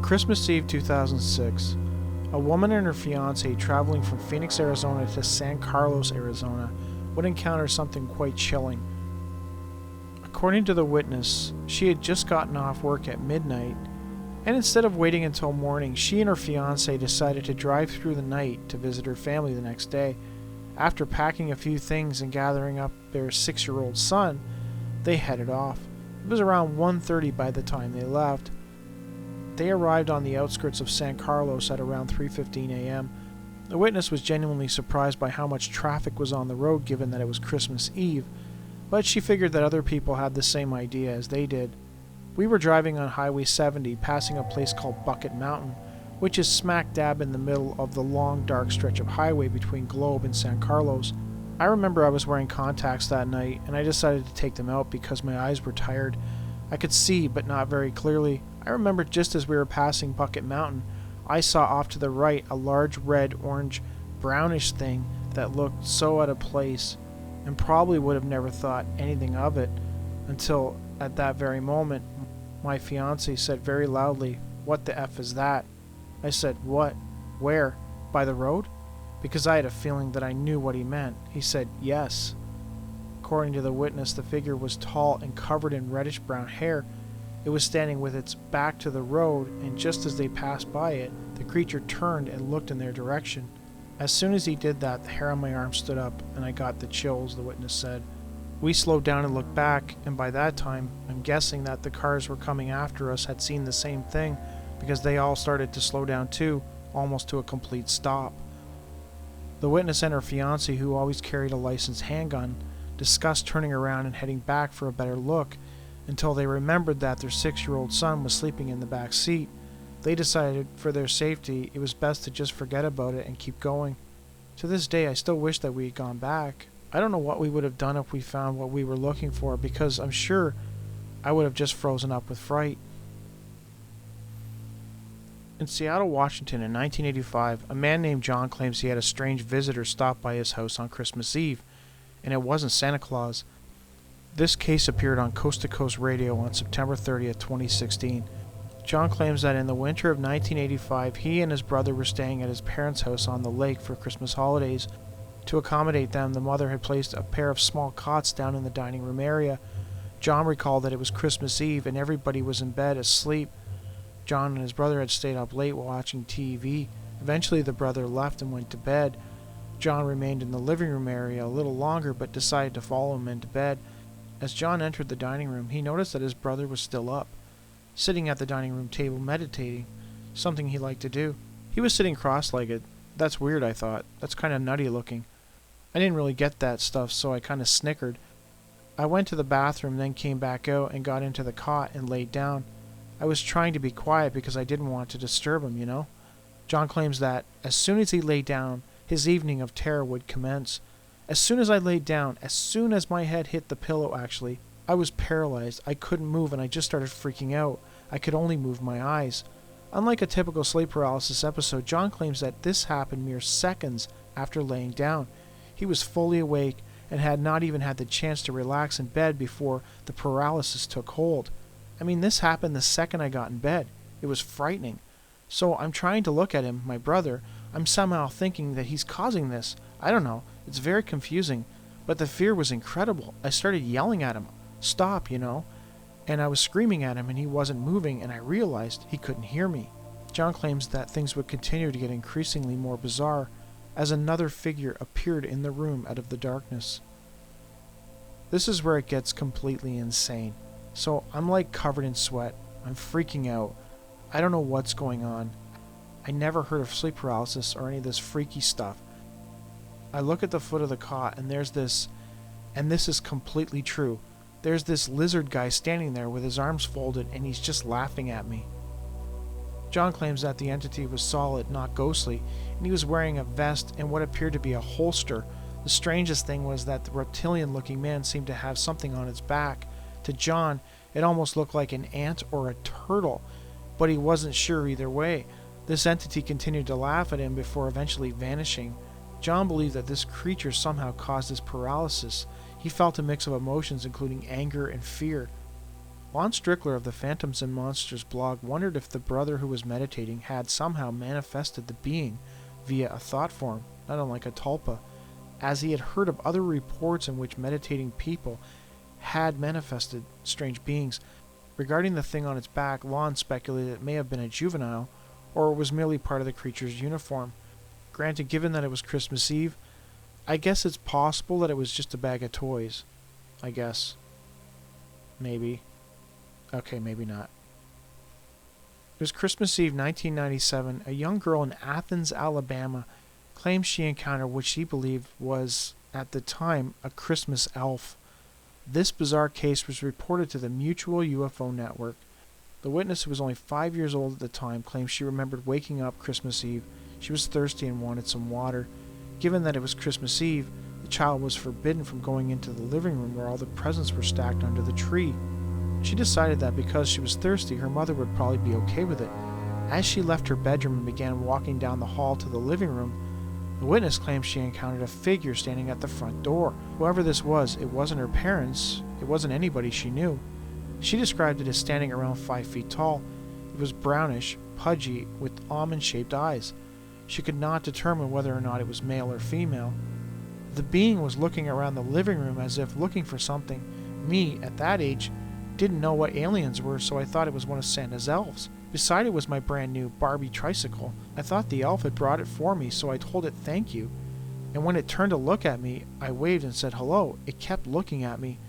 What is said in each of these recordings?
Christmas Eve 2006, a woman and her fiancé traveling from Phoenix, Arizona to San Carlos, Arizona, would encounter something quite chilling. According to the witness, she had just gotten off work at midnight, and instead of waiting until morning, she and her fiancé decided to drive through the night to visit her family the next day. After packing a few things and gathering up their 6-year-old son, they headed off. It was around 1:30 by the time they left. They arrived on the outskirts of San Carlos at around 3:15 a.m. The witness was genuinely surprised by how much traffic was on the road given that it was Christmas Eve, but she figured that other people had the same idea as they did. We were driving on Highway 70, passing a place called Bucket Mountain, which is smack dab in the middle of the long dark stretch of highway between Globe and San Carlos. I remember I was wearing contacts that night, and I decided to take them out because my eyes were tired. I could see, but not very clearly. I remember just as we were passing Bucket Mountain, I saw off to the right a large red, orange, brownish thing that looked so out of place, and probably would have never thought anything of it until at that very moment my fiancé said very loudly, "What the F is that?" I said, "What? Where? By the road?" Because I had a feeling that I knew what he meant. He said, "Yes." According to the witness, the figure was tall and covered in reddish-brown hair. It was standing with its back to the road, and just as they passed by it, the creature turned and looked in their direction. As soon as he did that, the hair on my arm stood up, and I got the chills, the witness said. We slowed down and looked back, and by that time, I'm guessing that the cars were coming after us had seen the same thing, because they all started to slow down too, almost to a complete stop. The witness and her fiancé, who always carried a licensed handgun, discussed turning around and heading back for a better look, until they remembered that their 6-year-old son was sleeping in the back seat. They decided, for their safety, it was best to just forget about it and keep going. To this day, I still wish that we had gone back. I don't know what we would have done if we found what we were looking for, because I'm sure I would have just frozen up with fright. In Seattle, Washington in 1985, a man named John claims he had a strange visitor stop by his house on Christmas Eve, and it wasn't Santa Claus. This case appeared on Coast to Coast Radio on September 30th, 2016. John claims that in the winter of 1985, he and his brother were staying at his parents' house on the lake for Christmas holidays. To accommodate them, the mother had placed a pair of small cots down in the dining room area. John recalled that it was Christmas Eve and everybody was in bed asleep. John and his brother had stayed up late watching TV. Eventually the brother left and went to bed. John remained in the living room area a little longer but decided to follow him into bed. As John entered the dining room, he noticed that his brother was still up, sitting at the dining room table meditating, something he liked to do. He was sitting cross-legged. That's weird, I thought. That's kind of nutty looking. I didn't really get that stuff, so I kind of snickered. I went to the bathroom, then came back out and got into the cot and laid down. I was trying to be quiet because I didn't want to disturb him, you know? John claims that as soon as he lay down, his evening of terror would commence. As soon as I laid down, as soon as my head hit the pillow actually, I was paralyzed. I couldn't move and I just started freaking out. I could only move my eyes. Unlike a typical sleep paralysis episode, John claims that this happened mere seconds after laying down. He was fully awake and had not even had the chance to relax in bed before the paralysis took hold. I mean, this happened the second I got in bed. It was frightening. So I'm trying to look at him, my brother. I'm somehow thinking that he's causing this. I don't know. It's very confusing. But the fear was incredible. I started yelling at him. Stop, you know. And I was screaming at him and he wasn't moving, and I realized he couldn't hear me. John claims that things would continue to get increasingly more bizarre as another figure appeared in the room out of the darkness. This is where it gets completely insane. So I'm like covered in sweat. I'm freaking out. I don't know what's going on. I never heard of sleep paralysis or any of this freaky stuff. I look at the foot of the cot and there's this, and this is completely true, there's this lizard guy standing there with his arms folded and he's just laughing at me. John claims that the entity was solid, not ghostly, and he was wearing a vest and what appeared to be a holster. The strangest thing was that the reptilian-looking man seemed to have something on its back. To John, it almost looked like an ant or a turtle, but he wasn't sure either way. This entity continued to laugh at him before eventually vanishing. John believed that this creature somehow caused his paralysis. He felt a mix of emotions including anger and fear. Lon Strickler of the Phantoms and Monsters blog wondered if the brother who was meditating had somehow manifested the being via a thought form, not unlike a tulpa, as he had heard of other reports in which meditating people had manifested strange beings. Regarding the thing on its back, Lon speculated it may have been a juvenile, or it was merely part of the creature's uniform. Granted, given that it was Christmas Eve, I guess it's possible that it was just a bag of toys. I guess. Maybe. Okay, maybe not. It was Christmas Eve 1997. A young girl in Athens, Alabama, claimed she encountered what she believed was, at the time, a Christmas elf. This bizarre case was reported to the Mutual UFO Network. The witness, who was only 5 years old at the time, claimed she remembered waking up Christmas Eve. She was thirsty and wanted some water. Given that it was Christmas Eve, the child was forbidden from going into the living room where all the presents were stacked under the tree. She decided that because she was thirsty, her mother would probably be okay with it. As she left her bedroom and began walking down the hall to the living room, the witness claimed she encountered a figure standing at the front door. Whoever this was, it wasn't her parents, it wasn't anybody she knew. She described it as standing around 5 feet tall. It was brownish, pudgy, with almond-shaped eyes. She could not determine whether or not it was male or female. The being was looking around the living room as if looking for something. Me, at that age, didn't know what aliens were, so I thought it was one of Santa's elves. Beside it was my brand new Barbie tricycle. I thought the elf had brought it for me, so I told it thank you. And when it turned to look at me, I waved and said hello. It kept looking at me.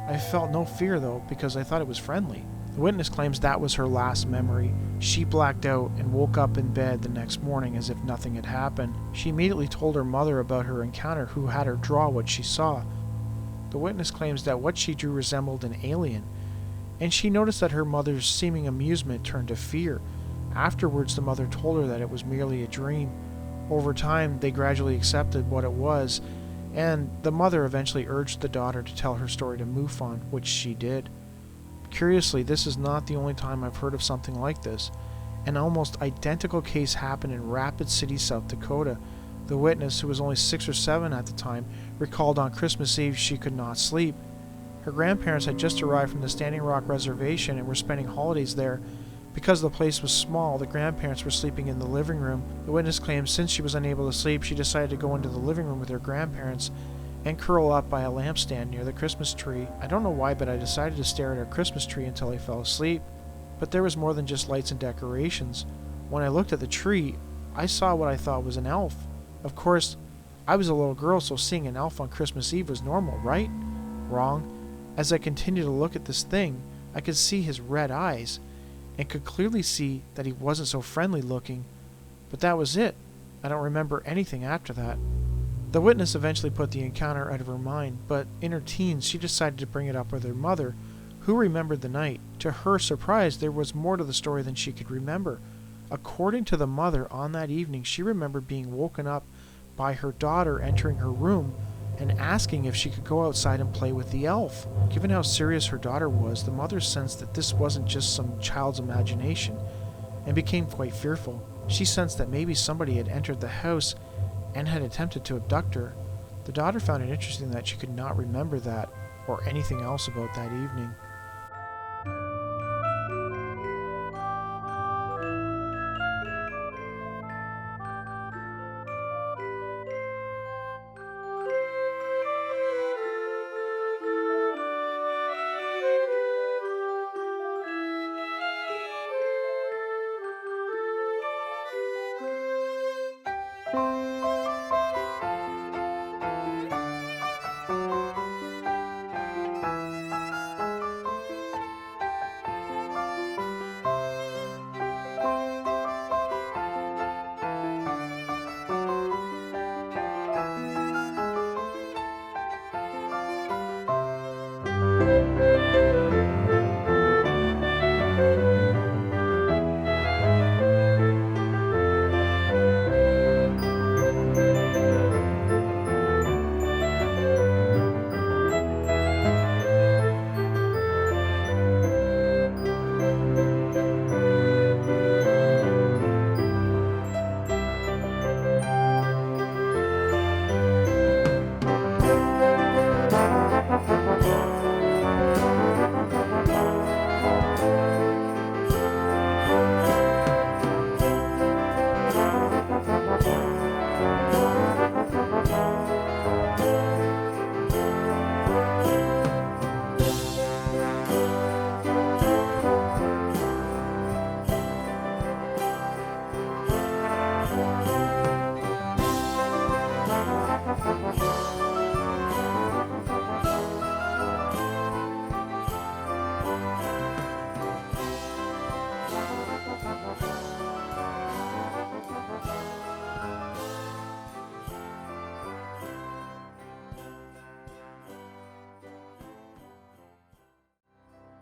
I felt no fear though, because I thought it was friendly. The witness claims that was her last memory. She blacked out and woke up in bed the next morning as if nothing had happened. She immediately told her mother about her encounter, who had her draw what she saw. The witness claims that what she drew resembled an alien, and she noticed that her mother's seeming amusement turned to fear. Afterwards, the mother told her that it was merely a dream. Over time, they gradually accepted what it was, and the mother eventually urged the daughter to tell her story to MUFON, which she did. Curiously, this is not the only time I've heard of something like this. An almost identical case happened in Rapid City, South Dakota. The witness, who was only 6 or 7 at the time, recalled on Christmas Eve she could not sleep. Her grandparents had just arrived from the Standing Rock Reservation and were spending holidays there. Because the place was small, the grandparents were sleeping in the living room. The witness claims since she was unable to sleep, she decided to go into the living room with her grandparents and curl up by a lampstand near the Christmas tree. I don't know why, but I decided to stare at our Christmas tree until I fell asleep. But there was more than just lights and decorations. When I looked at the tree, I saw what I thought was an elf. Of course, I was a little girl, so seeing an elf on Christmas Eve was normal, right? Wrong. As I continued to look at this thing, I could see his red eyes, and could clearly see that he wasn't so friendly looking. But that was it. I don't remember anything after that. The witness eventually put the encounter out of her mind, but in her teens she decided to bring it up with her mother, who remembered the night. To her surprise, there was more to the story than she could remember. According to the mother, on that evening she remembered being woken up by her daughter entering her room and asking if she could go outside and play with the elf. Given how serious her daughter was, the mother sensed that this wasn't just some child's imagination and became quite fearful. She sensed that maybe somebody had entered the house and had attempted to abduct her. The daughter found it interesting that she could not remember that or anything else about that evening.